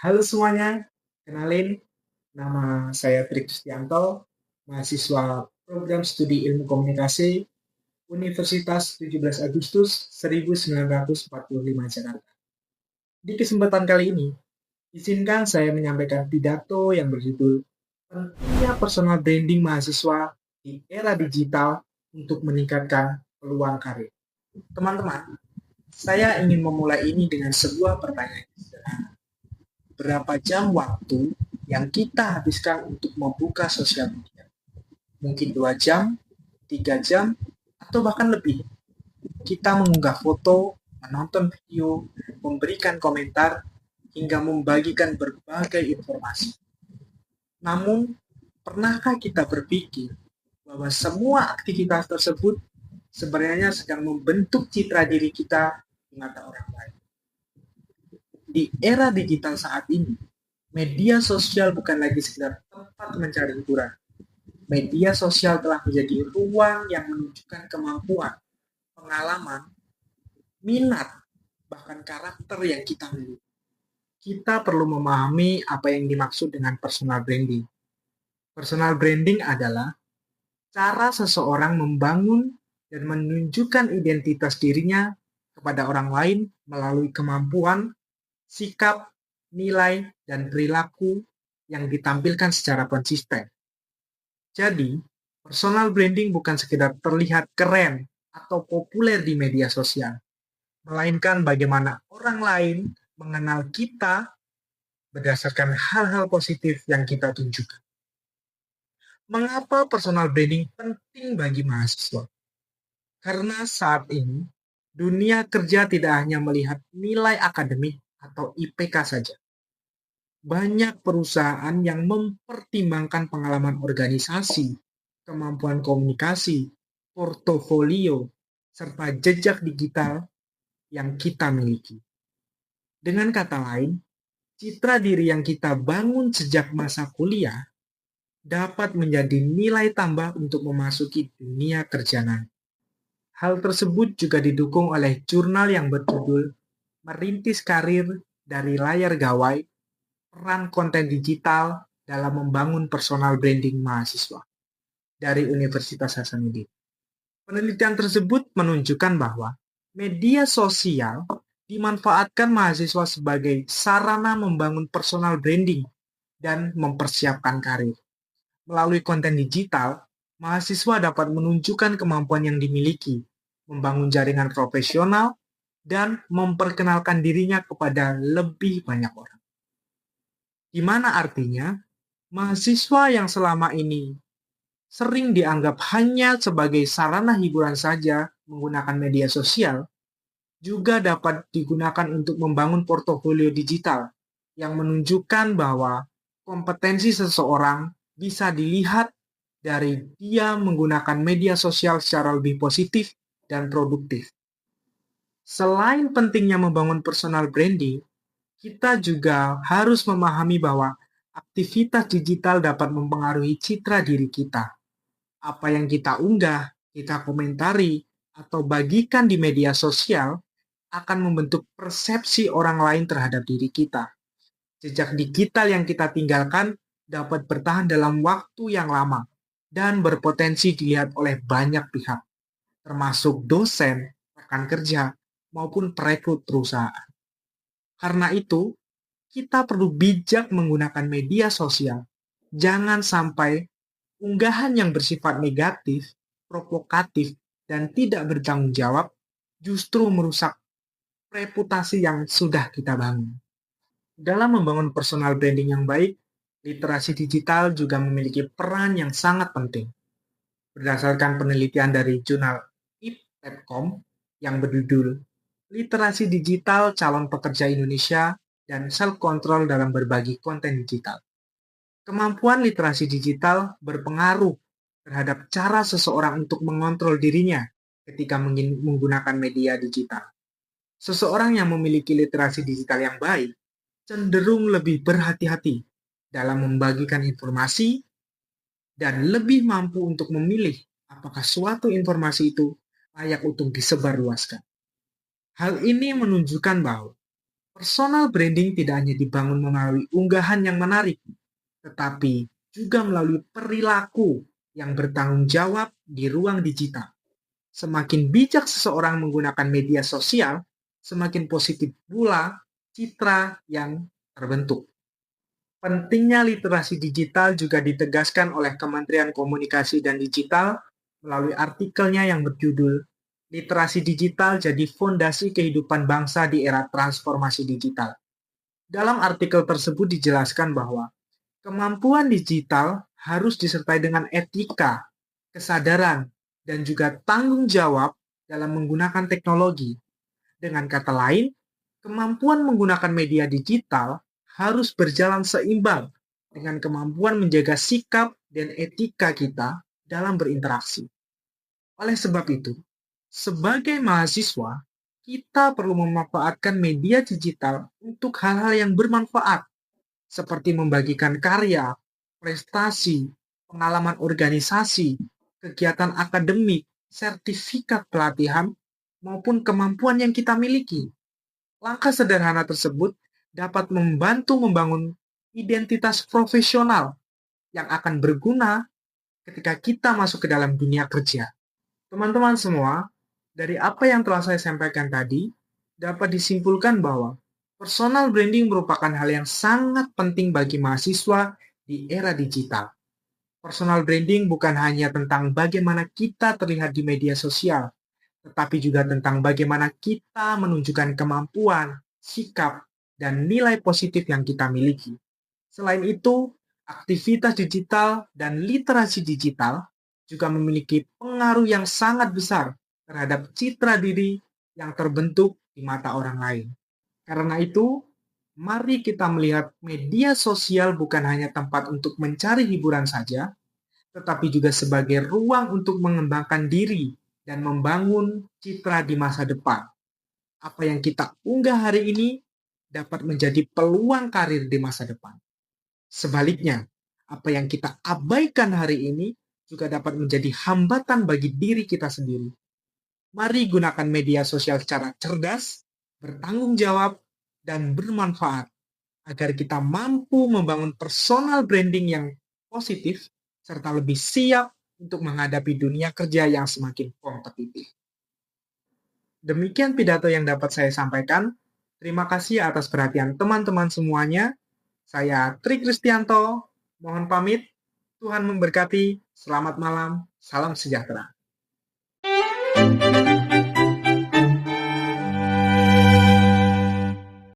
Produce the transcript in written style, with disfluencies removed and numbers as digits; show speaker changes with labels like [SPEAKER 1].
[SPEAKER 1] Halo semuanya, kenalin, nama saya Trik Sustianto, mahasiswa program studi ilmu komunikasi Universitas 17 Agustus 1945 Jakarta. Di kesempatan kali ini, izinkan saya menyampaikan pidato yang berjudul Pentingnya Personal Branding Mahasiswa di Era Digital untuk Meningkatkan Peluang Karir. Teman-teman, saya ingin memulai ini dengan sebuah pertanyaan. Berapa jam waktu yang kita habiskan untuk membuka sosial media? Mungkin 2 jam, 3 jam, atau bahkan lebih. Kita mengunggah foto, menonton video, memberikan komentar, hingga membagikan berbagai informasi. Namun, pernahkah kita berpikir bahwa semua aktivitas tersebut sebenarnya sedang membentuk citra diri kita di mata orang lain? Di era digital saat ini, media sosial bukan lagi sekedar tempat mencari hiburan. Media sosial telah menjadi ruang yang menunjukkan kemampuan, pengalaman, minat, bahkan karakter yang kita miliki. Kita perlu memahami apa yang dimaksud dengan personal branding. Personal branding adalah cara seseorang membangun dan menunjukkan identitas dirinya kepada orang lain melalui kemampuan, sikap, nilai, dan perilaku yang ditampilkan secara konsisten. Jadi, personal branding bukan sekedar terlihat keren atau populer di media sosial, melainkan bagaimana orang lain mengenal kita berdasarkan hal-hal positif yang kita tunjukkan. Mengapa personal branding penting bagi mahasiswa? Karena saat ini, dunia kerja tidak hanya melihat nilai akademik atau IPK saja. Banyak perusahaan yang mempertimbangkan pengalaman organisasi, kemampuan komunikasi, portofolio, serta jejak digital yang kita miliki. Dengan kata lain, citra diri yang kita bangun sejak masa kuliah dapat menjadi nilai tambah untuk memasuki dunia kerja nanti. Hal tersebut juga didukung oleh jurnal yang berjudul Merintis Karir dari Layar Gawai, Peran Konten Digital dalam Membangun Personal Branding Mahasiswa dari Universitas Hasanuddin. Penelitian tersebut menunjukkan bahwa media sosial dimanfaatkan mahasiswa sebagai sarana membangun personal branding dan mempersiapkan karir. Melalui konten digital, mahasiswa dapat menunjukkan kemampuan yang dimiliki, membangun jaringan profesional, dan memperkenalkan dirinya kepada lebih banyak orang. Di mana artinya, mahasiswa yang selama ini sering dianggap hanya sebagai sarana hiburan saja menggunakan media sosial, juga dapat digunakan untuk membangun portofolio digital yang menunjukkan bahwa kompetensi seseorang bisa dilihat dari dia menggunakan media sosial secara lebih positif dan produktif. Selain pentingnya membangun personal branding, kita juga harus memahami bahwa aktivitas digital dapat mempengaruhi citra diri kita. Apa yang kita unggah, kita komentari, atau bagikan di media sosial akan membentuk persepsi orang lain terhadap diri kita. Jejak digital yang kita tinggalkan dapat bertahan dalam waktu yang lama dan berpotensi dilihat oleh banyak pihak, termasuk dosen, rekan kerja, maupun perekrut perusahaan. Karena itu, kita perlu bijak menggunakan media sosial. Jangan sampai unggahan yang bersifat negatif, provokatif, dan tidak bertanggung jawab justru merusak reputasi yang sudah kita bangun. Dalam membangun personal branding yang baik, literasi digital juga memiliki peran yang sangat penting. Berdasarkan penelitian dari jurnal ip.com yang berjudul Literasi Digital Calon Pekerja Indonesia dan Self-Control dalam Berbagi Konten Digital. Kemampuan literasi digital berpengaruh terhadap cara seseorang untuk mengontrol dirinya ketika menggunakan media digital. Seseorang yang memiliki literasi digital yang baik cenderung lebih berhati-hati dalam membagikan informasi dan lebih mampu untuk memilih apakah suatu informasi itu layak untuk disebarluaskan. Hal ini menunjukkan bahwa Personal branding tidak hanya dibangun melalui unggahan yang menarik, tetapi juga melalui perilaku yang bertanggung jawab di ruang digital. Semakin bijak seseorang menggunakan media sosial, semakin positif pula citra yang terbentuk. Pentingnya literasi digital juga ditegaskan oleh Kementerian Komunikasi dan Digital melalui artikelnya yang berjudul Literasi Digital Jadi Fondasi Kehidupan Bangsa di Era Transformasi Digital. Dalam artikel tersebut dijelaskan bahwa kemampuan digital harus disertai dengan etika, kesadaran, dan juga tanggung jawab dalam menggunakan teknologi. Dengan kata lain, kemampuan menggunakan media digital harus berjalan seimbang dengan kemampuan menjaga sikap dan etika kita dalam berinteraksi. Oleh sebab itu, sebagai mahasiswa, kita perlu memanfaatkan media digital untuk hal-hal yang bermanfaat, seperti membagikan karya, prestasi, pengalaman organisasi, kegiatan akademik, sertifikat pelatihan, maupun kemampuan yang kita miliki. Langkah sederhana tersebut dapat membantu membangun identitas profesional yang akan berguna ketika kita masuk ke dalam dunia kerja. Teman-teman semua, dari apa yang telah saya sampaikan tadi, dapat disimpulkan bahwa personal branding merupakan hal yang sangat penting bagi mahasiswa di era digital. Personal branding bukan hanya tentang bagaimana kita terlihat di media sosial, tetapi juga tentang bagaimana kita menunjukkan kemampuan, sikap, dan nilai positif yang kita miliki. Selain itu, aktivitas digital dan literasi digital juga memiliki pengaruh yang sangat besar terhadap citra diri yang terbentuk di mata orang lain. Karena itu, mari kita melihat media sosial bukan hanya tempat untuk mencari hiburan saja, tetapi juga sebagai ruang untuk mengembangkan diri dan membangun citra di masa depan. Apa yang kita unggah hari ini dapat menjadi peluang karir di masa depan. Sebaliknya, apa yang kita abaikan hari ini juga dapat menjadi hambatan bagi diri kita sendiri. Mari gunakan media sosial secara cerdas, bertanggung jawab, dan bermanfaat agar kita mampu membangun personal branding yang positif serta lebih siap untuk menghadapi dunia kerja yang semakin kompetitif. Demikian pidato yang dapat saya sampaikan. Terima kasih atas perhatian teman-teman semuanya. Saya Tri Kristianto, mohon pamit. Tuhan memberkati. Selamat malam. Salam sejahtera.